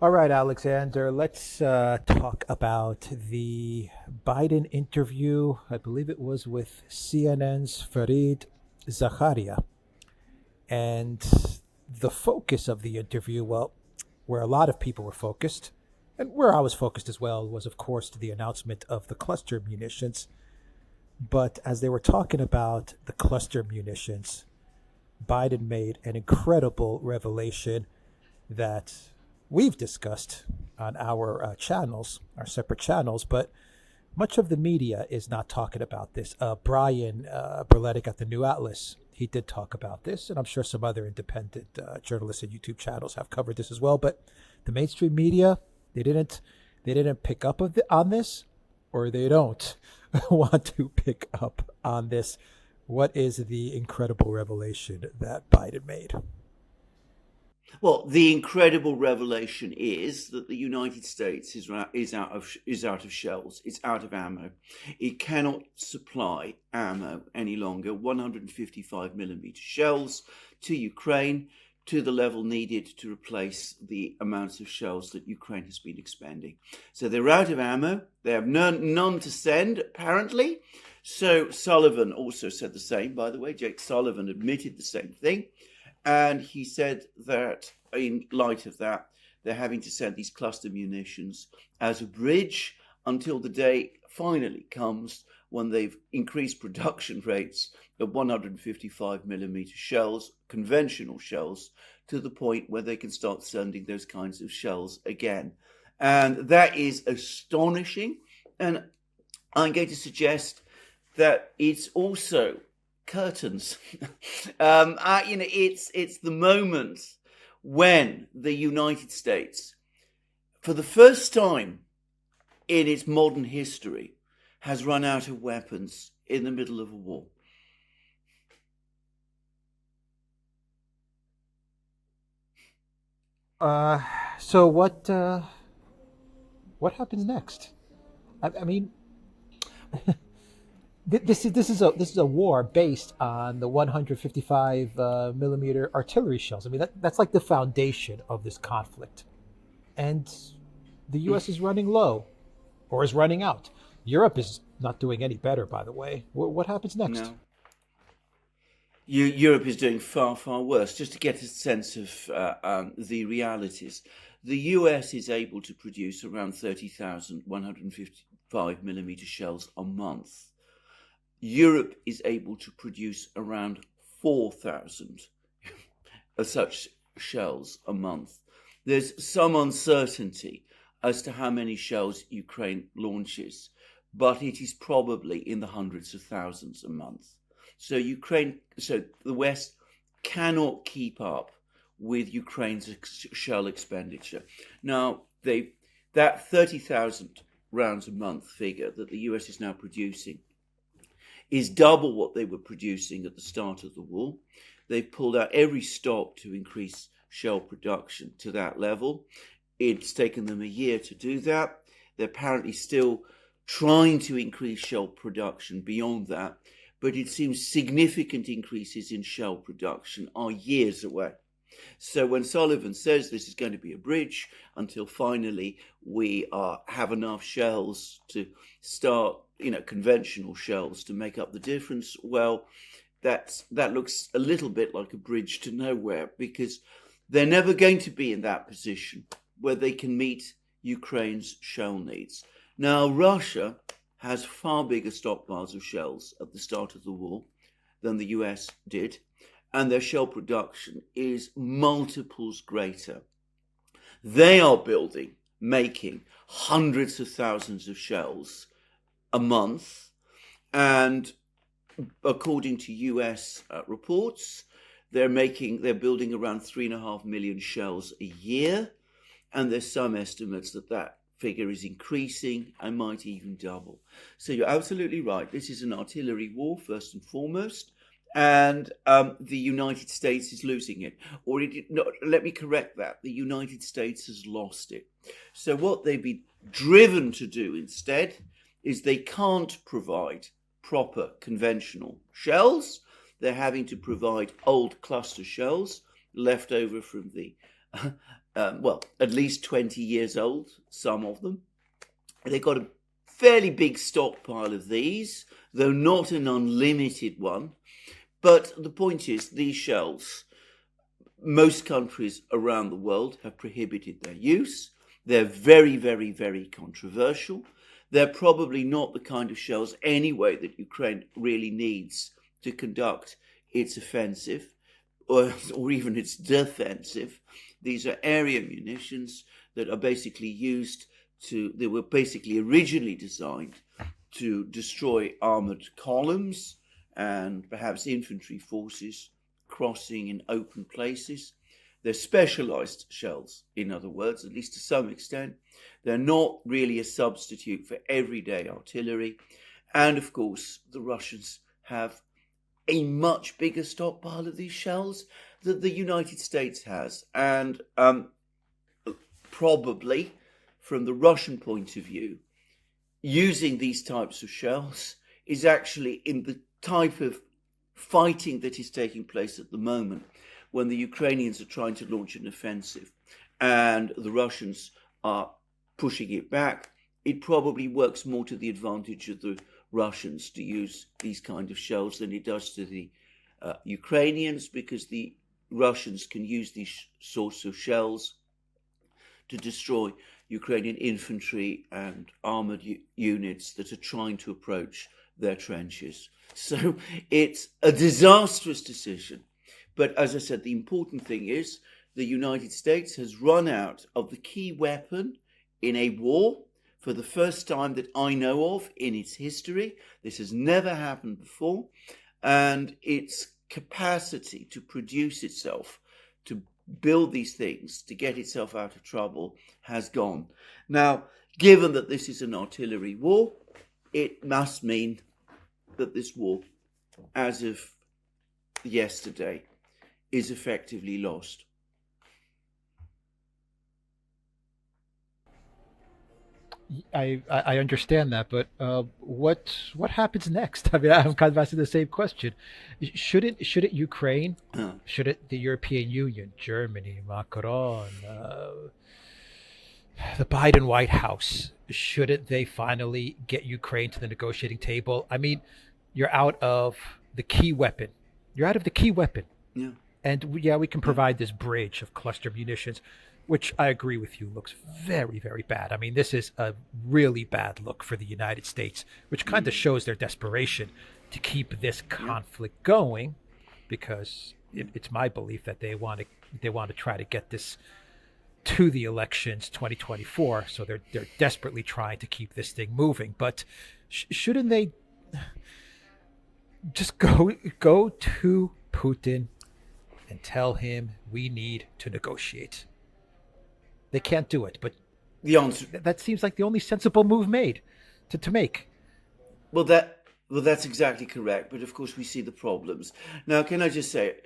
All right, Alexander, let's talk about the Biden interview. I believe it was with CNN's Fareed Zakaria. And the focus of the interview, well, where a lot of people were focused, and where I was focused as well, was, of course, the announcement of the cluster munitions. But as they were talking about the cluster munitions, Biden made an incredible revelation that we've discussed on our channels, our separate channels, but much of the media is not talking about this. Brian Berletic at the New Atlas, he did talk about this, and I'm sure some other independent journalists and YouTube channels have covered this as well. But the mainstream media, they didn't, they didn't pick up on this, or they don't want to pick up on this. What is the incredible revelation that Biden made? Well, the incredible revelation is that the United States is out of shells. It's out of ammo. It cannot supply ammo any longer. 155 millimeter shells to Ukraine, to the level needed to replace the amounts of shells that Ukraine has been expending. So they're out of ammo. They have none to send, apparently. So Sullivan also said the same, by the way. Jake Sullivan admitted the same thing. And he said that in light of that, they're having to send these cluster munitions as a bridge until the day finally comes when they've increased production rates of 155 millimeter shells, conventional shells, to the point where they can start sending those kinds of shells again. And that is astonishing. And I'm going to suggest that it's also curtains. It's the moment when the United States, for the first time in its modern history, has run out of weapons in the middle of a war. Uh, so what happens next? I mean, this is a war based on the 155 millimeter artillery shells. I mean, that's like the foundation of this conflict, and the U.S. is running low, or is running out. Europe is not doing any better, by the way. What happens next? No. Europe is doing far, far worse. Just to get a sense of the realities, the US is able to produce around 30,000 155 millimeter shells a month. Europe is able to produce around 4,000 of such shells a month. There's some uncertainty as to how many shells Ukraine launches, but it is probably in the hundreds of thousands a month. So the West cannot keep up with Ukraine's shell expenditure. Now, that 30,000 rounds a month figure that the US is now producing is double what they were producing at the start of the war. They've pulled out every stop to increase shell production to that level. It's taken them a year to do that. They're apparently still trying to increase shell production beyond that, but it seems significant increases in shell production are years away. So when Sullivan says this is going to be a bridge until finally we have enough shells to start, conventional shells to make up the difference, well, that looks a little bit like a bridge to nowhere, because they're never going to be in that position where they can meet Ukraine's shell needs. Now, Russia has far bigger stockpiles of shells at the start of the war than the US did, and their shell production is multiples greater. They are making hundreds of thousands of shells a month, and according to US reports, they're building around 3.5 million shells a year, and there's some estimates that figure is increasing and might even double. So you're absolutely right. This is an artillery war, first and foremost, and the United States is losing it. Let me correct that. The United States has lost it. So what they've been driven to do instead is they can't provide proper conventional shells. They're having to provide old cluster shells left over from the at least 20 years old, some of them. They've got a fairly big stockpile of these, though not an unlimited one. But the point is, these shells, most countries around the world have prohibited their use. They're very, very, very controversial. They're probably not the kind of shells anyway that Ukraine really needs to conduct its offensive or even its defensive. These are area munitions that are basically they were basically originally designed to destroy armored columns and perhaps infantry forces crossing in open places. They're specialized shells, in other words, at least to some extent. They're not really a substitute for everyday artillery. And of course, the Russians have a much bigger stockpile of these shells that the United States has. And probably, from the Russian point of view, using these types of shells is actually in the type of fighting that is taking place at the moment, when the Ukrainians are trying to launch an offensive and the Russians are pushing it back. It probably works more to the advantage of the Russians to use these kind of shells than it does to the Ukrainians, because the Russians can use these sorts of shells to destroy Ukrainian infantry and armored units that are trying to approach their trenches. So it's a disastrous decision. But as I said, the important thing is the United States has run out of the key weapon in a war for the first time that I know of in its history. This has never happened before. And its capacity to produce itself, to build these things, to get itself out of trouble, has gone. Now, given that this is an artillery war, it must mean that this war, as of yesterday, is effectively lost. I understand that, but what happens next? I mean, I'm kind of asking the same question. Shouldn't Ukraine, shouldn't the European Union, Germany, Macron, the Biden White House, shouldn't they finally get Ukraine to the negotiating table? I mean, you're out of the key weapon. You're out of the key weapon. Yeah. And yeah, we can provide this bridge of cluster munitions, which I agree with you looks very, very bad. I mean, this is a really bad look for the United States, which kind of shows their desperation to keep this conflict going, because it's my belief that they want to try to get this to the elections 2024. So they're desperately trying to keep this thing moving. But shouldn't they just go to Putin and tell him we need to negotiate? They can't do it, but the answer, that seems like the only sensible move made to make. Well, that's exactly correct. But of course, we see the problems. Now, can I just say,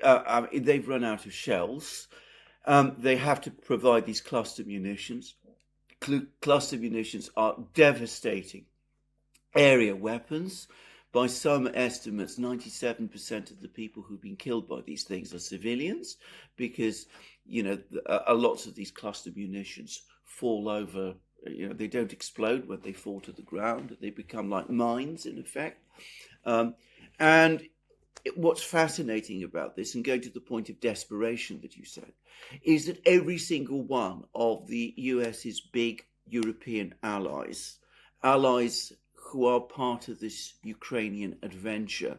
they've run out of shells. They have to provide these cluster munitions. Cluster munitions are devastating area weapons. By some estimates, 97% of the people who've been killed by these things are civilians, because, a lot of these cluster munitions fall over, they don't explode when they fall to the ground. They become like mines, in effect. And what's fascinating about this, and going to the point of desperation that you said, is that every single one of the US's big European allies who are part of this Ukrainian adventure,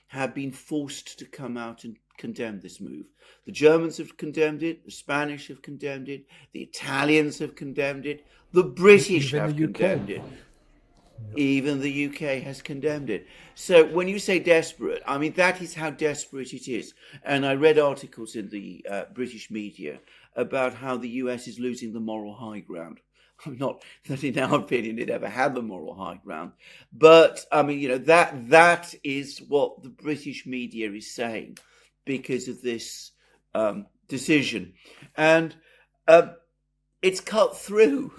have been forced to come out and condemn this move. The Germans have condemned it, the Spanish have condemned it, the Italians have condemned it, the British have condemned it. Even the UK has condemned it. So when you say desperate, I mean, that is how desperate it is. And I read articles in the British media about how the US is losing the moral high ground. Not that in our opinion it ever had the moral high ground, but I mean, that is what the British media is saying because of this decision. And it's cut through.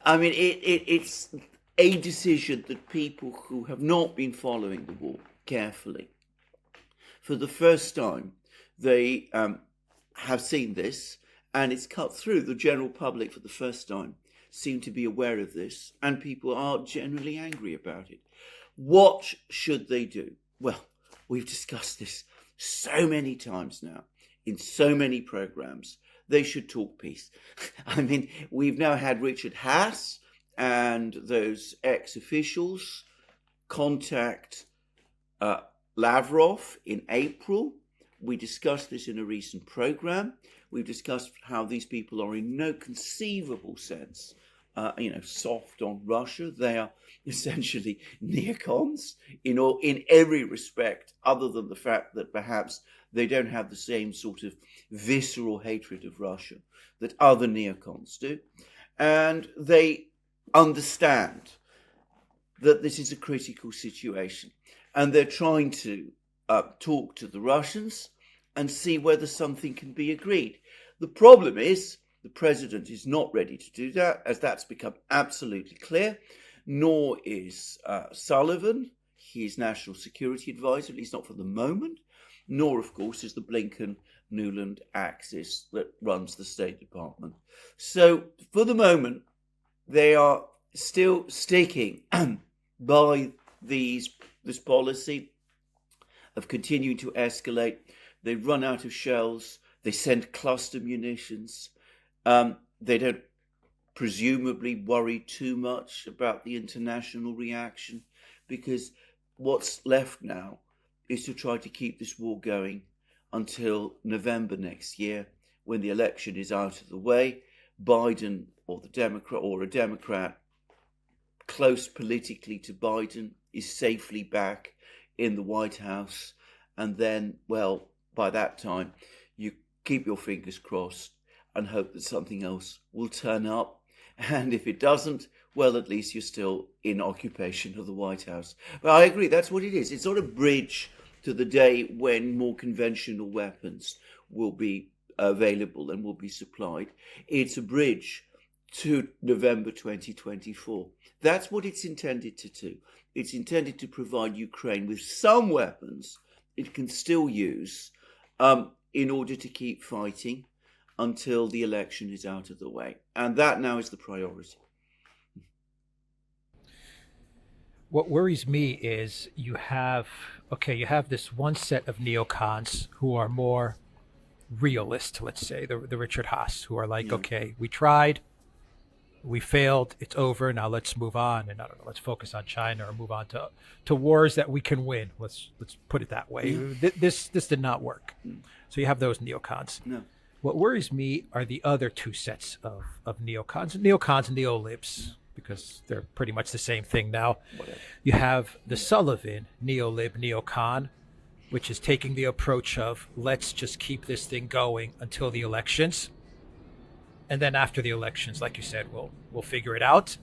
I mean, it's a decision that people who have not been following the war carefully, for the first time, they have seen this, and it's cut through. The general public, for the first time, seem to be aware of this, and people are generally angry about it. What should they do? Well, we've discussed this so many times now in so many programs. They should talk peace. I mean, we've now had Richard Haass and those ex-officials contact Lavrov in April. We discussed this in a recent program. We've discussed how these people are in no conceivable sense, soft on Russia. They are essentially neocons in every respect, other than the fact that perhaps they don't have the same sort of visceral hatred of Russia that other neocons do. And they understand that this is a critical situation. And they're trying to talk to the Russians and see whether something can be agreed. The problem is the president is not ready to do that, as that's become absolutely clear, nor is Sullivan, his national security advisor, at least not for the moment, nor, of course, is the Blinken-Nuland axis that runs the State Department. So, for the moment, they are still sticking by this policy of continuing to escalate. They run out of shells. They send cluster munitions. They don't presumably worry too much about the international reaction, because what's left now is to try to keep this war going until November next year, when the election is out of the way. Biden or a Democrat close politically to Biden is safely back in the White House. And then, well, by that time, you keep your fingers crossed and hope that something else will turn up. And if it doesn't, well, at least you're still in occupation of the White House. But I agree, that's what it is. It's not a bridge to the day when more conventional weapons will be available and will be supplied. It's a bridge to November 2024. That's what it's intended to do. It's intended to provide Ukraine with some weapons it can still use in order to keep fighting until the election is out of the way. And that now is the priority. What worries me is you have this one set of neocons who are more realist, let's say, the Richard Haass, who are like, okay, we tried, we failed, it's over, now let's move on, and I don't know, let's focus on China or move on to wars that we can win. Let's put it that way. This did not work. So you have those neocons. No. What worries me are the other two sets of neocons and neolibs, because they're pretty much the same thing now. Whatever. You have the Sullivan neolib neocon, which is taking the approach of let's just keep this thing going until the elections. And then after the elections, like you said, we'll figure it out.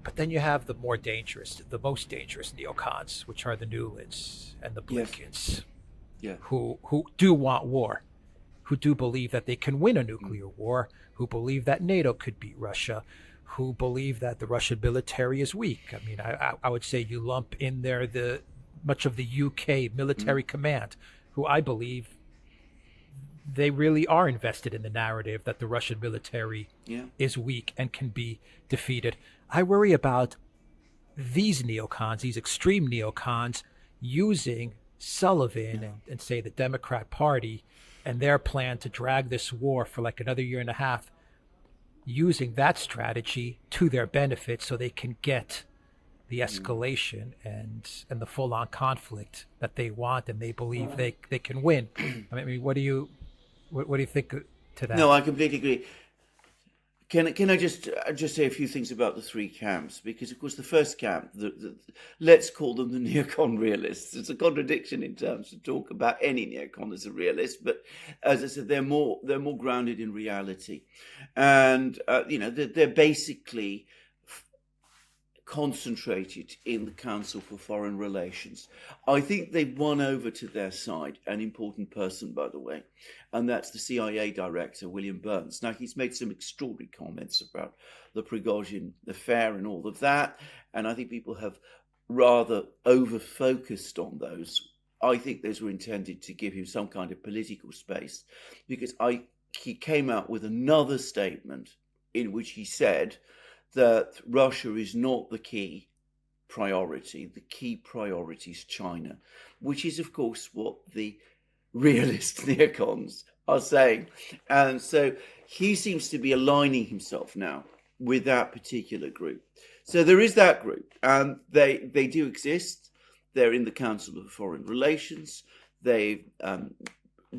But then you have the most dangerous neocons, which are the Newlands and the Blinkens, who do want war, who do believe that they can win a nuclear war, who believe that NATO could beat Russia, who believe that the Russian military is weak. I mean, I would say you lump in there much of the UK military command, who I believe they really are invested in the narrative that the Russian military is weak and can be defeated. I worry about these neocons, these extreme neocons, using Sullivan and say the Democrat Party and their plan to drag this war for like another year and a half, using that strategy to their benefit so they can get the escalation and the full-on conflict that they want and they believe they can win. I mean, what do you think to that? No, I completely agree. Can I just say a few things about the three camps? Because, of course, the first camp, let's call them the neocon realists. It's a contradiction in terms to talk about any neocon as a realist, but as I said, they're more grounded in reality, and they're basically concentrated in the Council for Foreign Relations. I think they've won over to their side an important person, by the way, and that's the CIA director, William Burns. Now, he's made some extraordinary comments about the Prigozhin affair and all of that, and I think people have rather over-focused on those. I think those were intended to give him some kind of political space, because I he came out with another statement in which he said that Russia is not the key priority. The key priority is China, which is, of course, what the realist neocons are saying. And so he seems to be aligning himself now with that particular group. So there is that group, and they do exist. They're in the Council of Foreign Relations. They've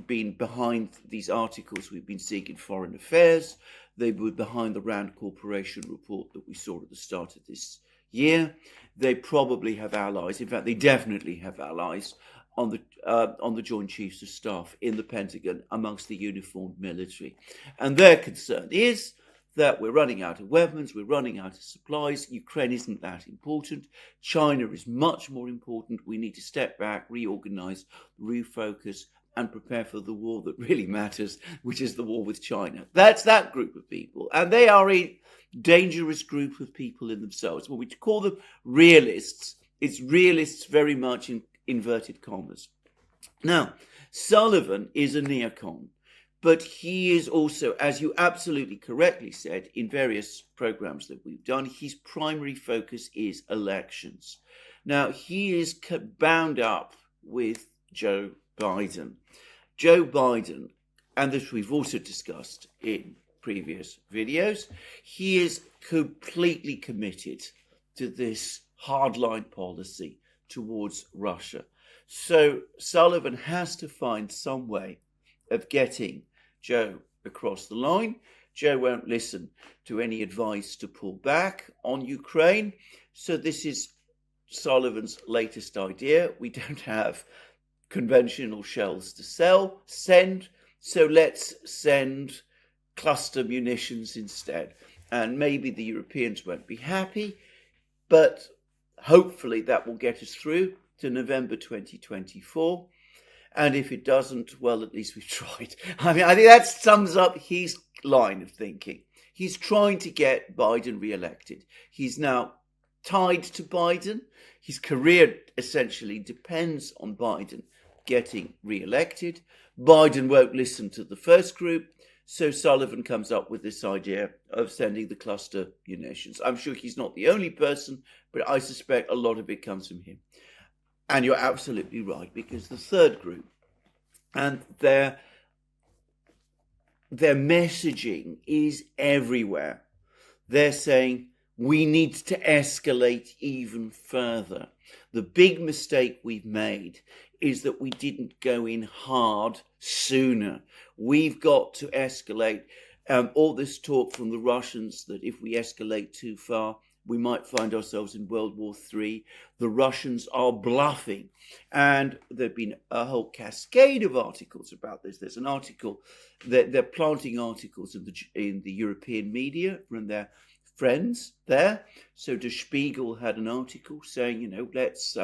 been behind these articles we've been seeing in Foreign Affairs. They were behind the Rand Corporation report that we saw at the start of this year. They probably have allies. In fact, they definitely have allies on the Joint Chiefs of Staff in the Pentagon amongst the uniformed military. And their concern is that we're running out of weapons, we're running out of supplies. Ukraine isn't that important. China is much more important. We need to step back, reorganize, refocus, and prepare for the war that really matters, which is the war with China. That's that group of people. And they are a dangerous group of people in themselves. When we call them realists, it's realists very much in inverted commas. Now, Sullivan is a neocon, but he is also, as you absolutely correctly said, in various programs that we've done, his primary focus is elections. Now, he is bound up with Joe Biden. Joe Biden, and this we've also discussed in previous videos, he is completely committed to this hardline policy towards Russia. So Sullivan has to find some way of getting Joe across the line. Joe won't listen to any advice to pull back on Ukraine. So this is Sullivan's latest idea. We don't have conventional shells to send, so let's send cluster munitions instead. And maybe the Europeans won't be happy, but hopefully that will get us through to November 2024. And if it doesn't, well, at least we've tried. I mean, I think that sums up his line of thinking. He's trying to get Biden re-elected. He's now tied to Biden. His career essentially depends on Biden getting re-elected. Biden won't listen to the first group, so Sullivan comes up with this idea of sending the cluster munitions. I'm sure he's not the only person, but I suspect a lot of it comes from him. And you're absolutely right, because the third group and their messaging is everywhere. They're saying we need to escalate even further. The big mistake we've made is that we didn't go in hard sooner. We've got to escalate. All this talk from the Russians that if we escalate too far, we might find ourselves in World War III. The Russians are bluffing. And there've been a whole cascade of articles about this. There's an article that they're planting articles in the European media from their friends there. So Der Spiegel had an article saying, let's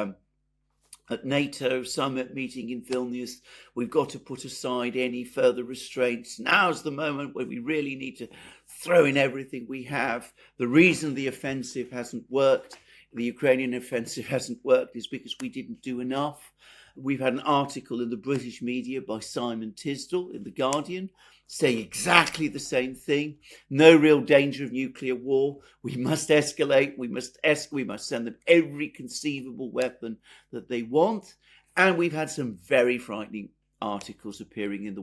at NATO summit meeting in Vilnius, we've got to put aside any further restraints. Now's the moment where we really need to throw in everything we have. The reason the offensive hasn't worked, the Ukrainian offensive hasn't worked, is because we didn't do enough. We've had an article in the British media by Simon Tisdall in The Guardian saying exactly the same thing. No real danger of nuclear war. We must escalate. We must send them every conceivable weapon that they want. And we've had some very frightening articles appearing in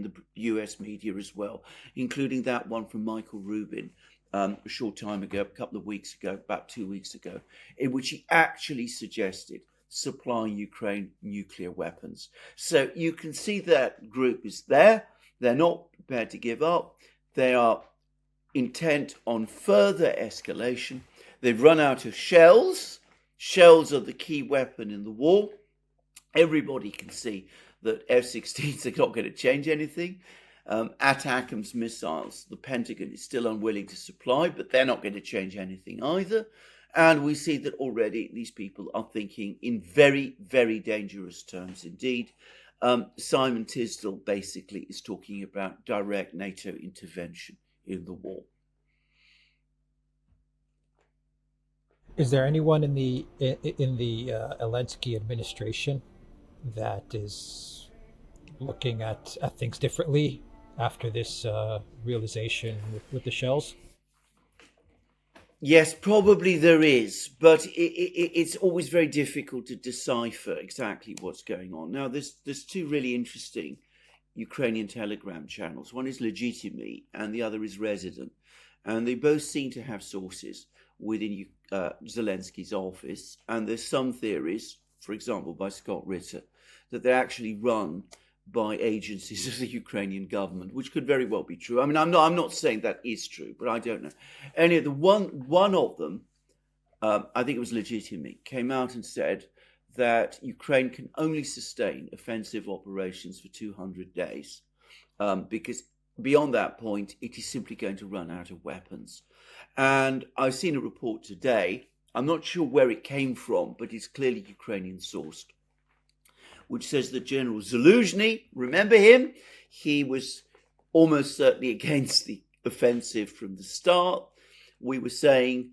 the US media as well, including that one from Michael Rubin a short time ago, a couple of weeks ago, about 2 weeks ago, in which he actually suggested supplying Ukraine nuclear weapons. So you can see that group is there. They're not prepared to give up. They are intent on further escalation. They've run out of shells. Shells are the key weapon in the war. Everybody can see that F-16s are not going to change anything. ATACMS missiles, the Pentagon is still unwilling to supply, but they're not going to change anything either. And we see that already these people are thinking in very, very dangerous terms indeed. Simon Tisdall basically is talking about direct NATO intervention in the war. Is there anyone in the Zelensky administration that is looking at things differently after this realization with the shells? Yes, probably there is, but it's always very difficult to decipher exactly what's going on. Now, there's two really interesting Ukrainian Telegram channels. One is Legitimate and the other is Resident. And they both seem to have sources within Zelensky's office. And there's some theories, for example, by Scott Ritter, that they're actually run by agencies of the Ukrainian government, which could very well be true. I mean, I'm not saying that is true, but I don't know. Anyway, one of them, I think it was Legitimate, came out and said that Ukraine can only sustain offensive operations for 200 days because beyond that point, it is simply going to run out of weapons. And I've seen a report today, I'm not sure where it came from, but it's clearly Ukrainian sourced, which says that General Zaluzhny, remember him? He was almost certainly against the offensive from the start. We were saying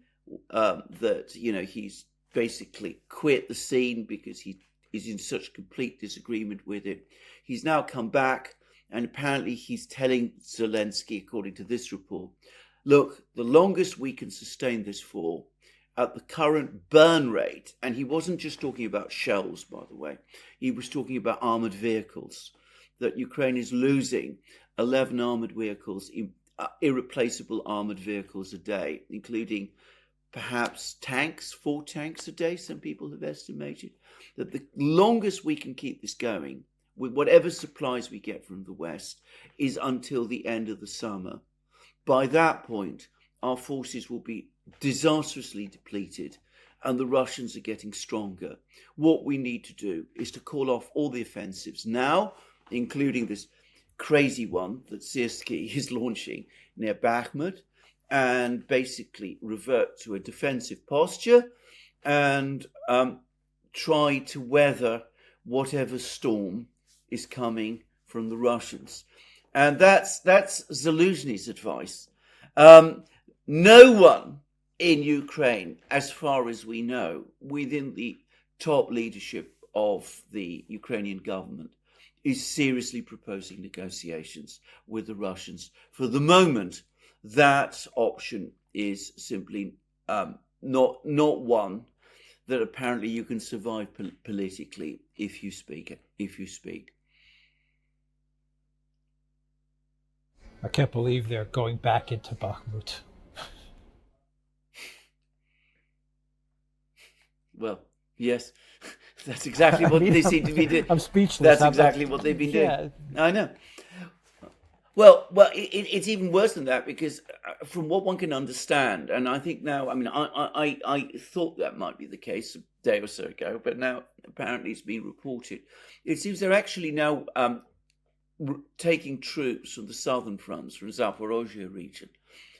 that, he's basically quit the scene because he is in such complete disagreement with it. He's now come back, and apparently he's telling Zelensky, according to this report, look, the longest we can sustain this for, at the current burn rate, and he wasn't just talking about shells, by the way, he was talking about armored vehicles, that Ukraine is losing 11 armored vehicles, irreplaceable armored vehicles a day, including perhaps tanks, 4 tanks a day, some people have estimated, that the longest we can keep this going, with whatever supplies we get from the West, is until the end of the summer. By that point, our forces will be disastrously depleted and the Russians are getting stronger. What we need to do is to call off all the offensives now, including this crazy one that Syrskyi is launching near Bakhmut, and basically revert to a defensive posture and try to weather whatever storm is coming from the Russians. And that's Zaluzhny's advice. No one in Ukraine, as far as we know, within the top leadership of the Ukrainian government, is seriously proposing negotiations with the Russians. For the moment, that option is simply not one that apparently you can survive politically if you speak. I can't believe they're going back into Bakhmut. Well, yes, that's exactly what they seem to be doing. I'm speechless. That's exactly what they've been doing. Yeah. I know. Well, it's even worse than that because from what one can understand, and I think now, I mean, I thought that might be the case a day or so ago, but now apparently it's been reported. It seems they're actually now taking troops from the southern fronts, from Zaporozhye region,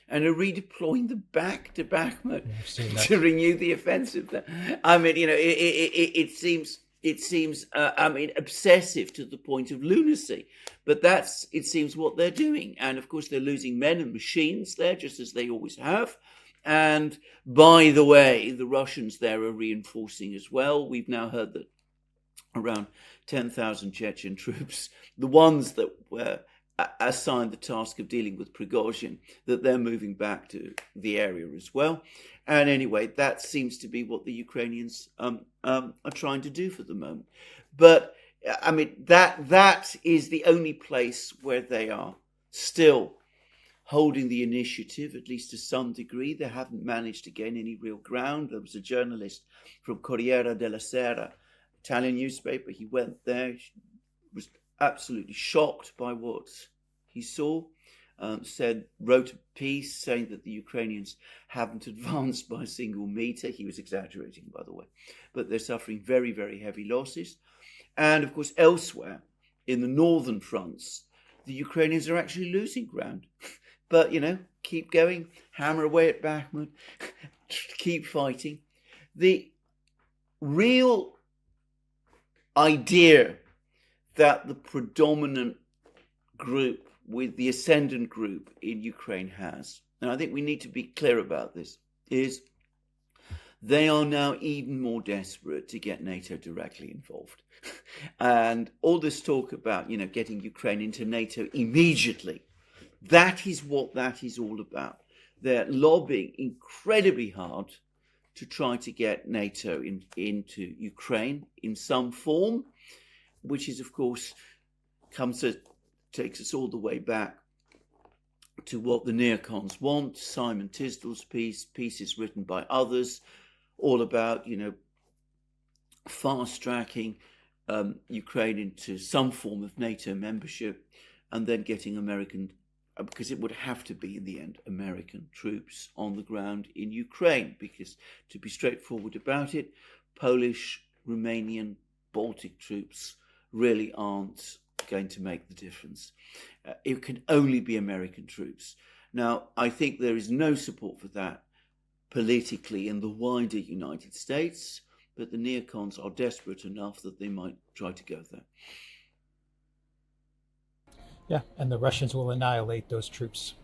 and are redeploying them back to Bakhmut to renew the offensive there. I mean, it seems obsessive to the point of lunacy, but it seems what they're doing. And of course, they're losing men and machines there, just as they always have. And by the way, the Russians there are reinforcing as well. We've now heard that around 10,000 Chechen troops, the ones that were assigned the task of dealing with Prigozhin, that they're moving back to the area as well. And anyway, that seems to be what the Ukrainians are trying to do for the moment. But I mean, that is the only place where they are still holding the initiative, at least to some degree. They haven't managed to gain any real ground. There was a journalist from Corriere della Sera, Italian newspaper. He went there, was absolutely shocked by what he saw. Wrote a piece saying that the Ukrainians haven't advanced by a single meter. He was exaggerating, by the way, but they're suffering very, very heavy losses. And of course, elsewhere in the northern fronts, the Ukrainians are actually losing ground. But, keep going, hammer away at Bakhmut, keep fighting. The real idea that the predominant group, with the ascendant group in Ukraine has, and I think we need to be clear about this, is they are now even more desperate to get NATO directly involved. And all this talk about, getting Ukraine into NATO immediately, that is what that is all about. They're lobbying incredibly hard to try to get NATO into Ukraine in some form, which is, of course, takes us all the way back to what the neocons want. Simon Tisdall's pieces written by others, all about, fast-tracking Ukraine into some form of NATO membership, and then getting American, because it would have to be in the end, American troops on the ground in Ukraine, because to be straightforward about it, Polish, Romanian, Baltic troops really aren't going to make the difference. It can only be American troops. Now, I think there is no support for that politically in the wider United States, but the neocons are desperate enough that they might try to go there. Yeah, and the Russians will annihilate those troops.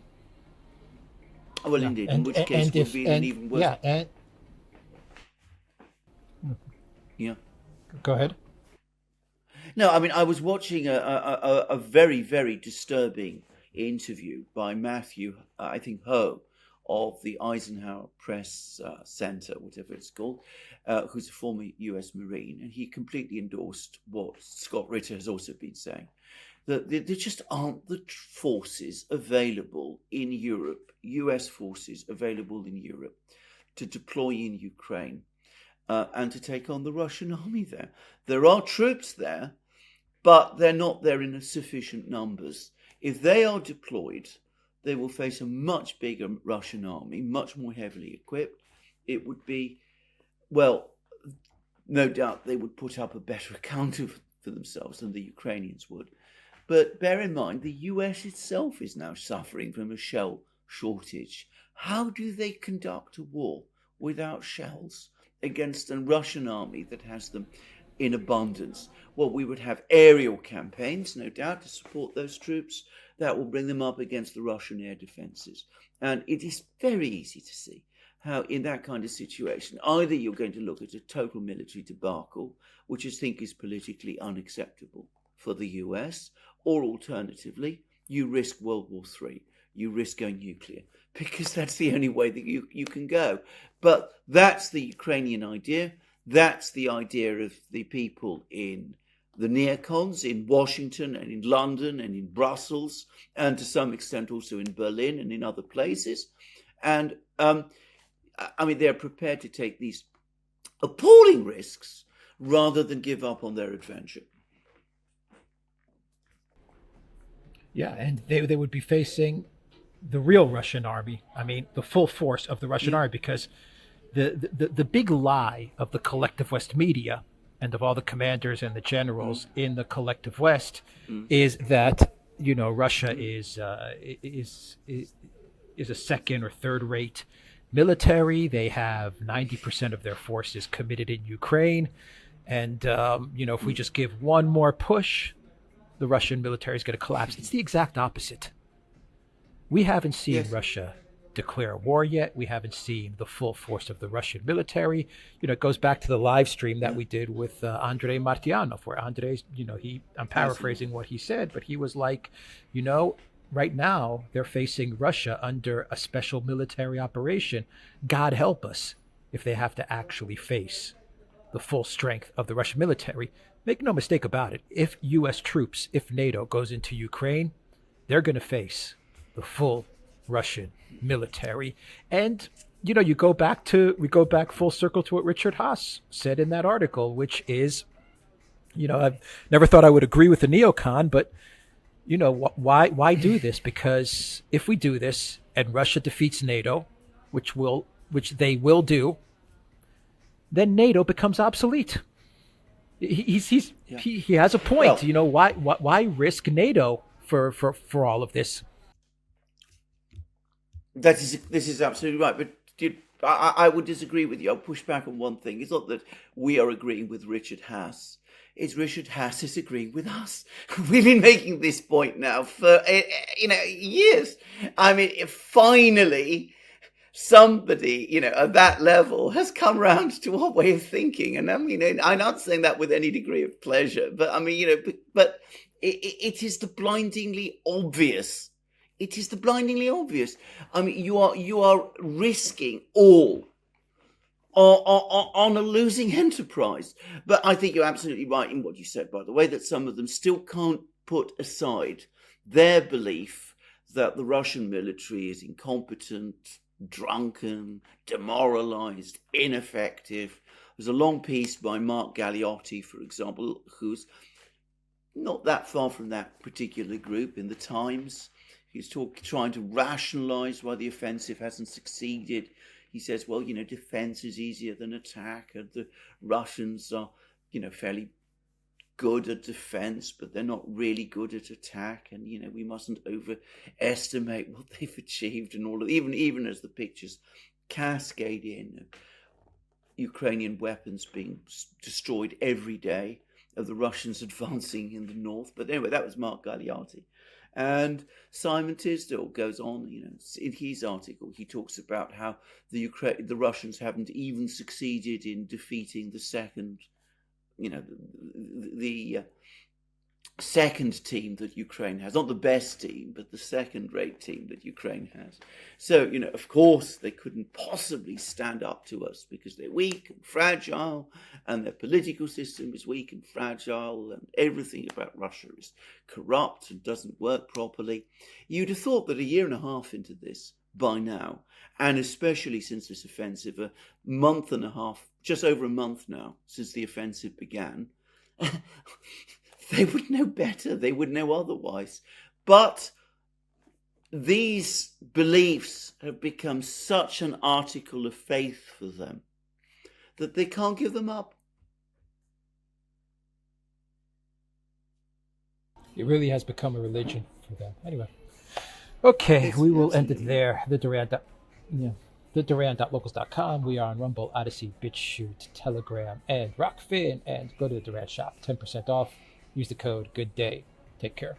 Well, yeah. Indeed, in which case we'll be in an even worse... Yeah. Go ahead. No, I mean, I was watching a very, very disturbing interview by Matthew, I think, Ho, of the Eisenhower Press Center, whatever it's called, who's a former US Marine, and he completely endorsed what Scott Ritter has also been saying, that there just aren't the forces available in Europe, US forces available in Europe, to deploy in Ukraine and to take on the Russian army there. There are troops there, but they're not there in sufficient numbers. If they are deployed, they will face a much bigger Russian army, much more heavily equipped. It would be, well, no doubt they would put up a better account for themselves than the Ukrainians would. But bear in mind, the US itself is now suffering from a shell shortage. How do they conduct a war without shells against a Russian army that has them in abundance? Well, we would have aerial campaigns, no doubt, to support those troops. That will bring them up against the Russian air defenses. And it is very easy to see how in that kind of situation, either you're going to look at a total military debacle, which I think is politically unacceptable for the US, or alternatively, you risk World War III. You risk going nuclear, because that's the only way that you can go. But that's the Ukrainian idea. That's the idea of the people in the neocons in Washington and in London and in Brussels, and to some extent also in Berlin and in other places. And I mean, they're prepared to take these appalling risks rather than give up on their adventure. Yeah, and they would be facing the real Russian army. I mean, the full force of the Russian army, because the big lie of the collective West media and of all the commanders and the generals in the collective West is that, Russia is a second or third rate military. They have 90% of their forces committed in Ukraine. And, if we just give one more push, the Russian military is going to collapse. It's the exact opposite. We haven't seen Russia declare war yet. We haven't seen the full force of the Russian military. It goes back to the live stream that we did with Andrei Martyanov, where Andrei's, I'm paraphrasing what he said, but he was like, right now they're facing Russia under a special military operation. God help us if they have to actually face the full strength of the Russian military. Make no mistake about it. If U.S. troops, if NATO goes into Ukraine, they're going to face the full Russian military. And, we go back full circle to what Richard Haas said in that article, which is, I've never thought I would agree with the neocon, but, why do this? Because if we do this and Russia defeats NATO, which they will do, then NATO becomes obsolete. He has a point. Well, why risk NATO for all of this? This is absolutely right. But I would disagree with you. I'll push back on one thing. It's not that we are agreeing with Richard Haas. It's Richard Haas is agreeing with us. We've been making this point now for years. I mean, finally, somebody, at that level has come round to our way of thinking. And I mean, I'm not saying that with any degree of pleasure, but I mean, but it is the blindingly obvious. It is the blindingly obvious. I mean, you are risking all on a losing enterprise. But I think you're absolutely right in what you said, by the way, that some of them still can't put aside their belief that the Russian military is incompetent, drunken, demoralized, ineffective. There's a long piece by Mark Galliotti, for example, who's not that far from that particular group in the Times. He's trying to rationalize why the offensive hasn't succeeded. He says, well, defense is easier than attack, and the Russians are, fairly good at defense, but they're not really good at attack, and we mustn't overestimate what they've achieved, and all of even as the pictures cascade in, Ukrainian weapons being destroyed every day, of the Russians advancing in the north. But anyway, that was Mark Galliotti. And Simon Tisdale goes on, in his article, he talks about how the Russians haven't even succeeded in defeating the second, the second team that Ukraine has, not the best team, but the second-rate team that Ukraine has. So, of course, they couldn't possibly stand up to us because they're weak and fragile, and their political system is weak and fragile, and everything about Russia is corrupt and doesn't work properly. You'd have thought that a year and a half into this, by now, and especially since this offensive, a month and a half, just over a month now, since the offensive began, they would know better. They would know otherwise. But these beliefs have become such an article of faith for them that they can't give them up. It really has become a religion for them. Anyway. Okay, we will end it there. The Duran.locals.com. We are on Rumble, Odyssey, BitChute, Telegram, and Rockfin. And go to the Duran shop. 10% off. Use the code GOODDAY. Take care.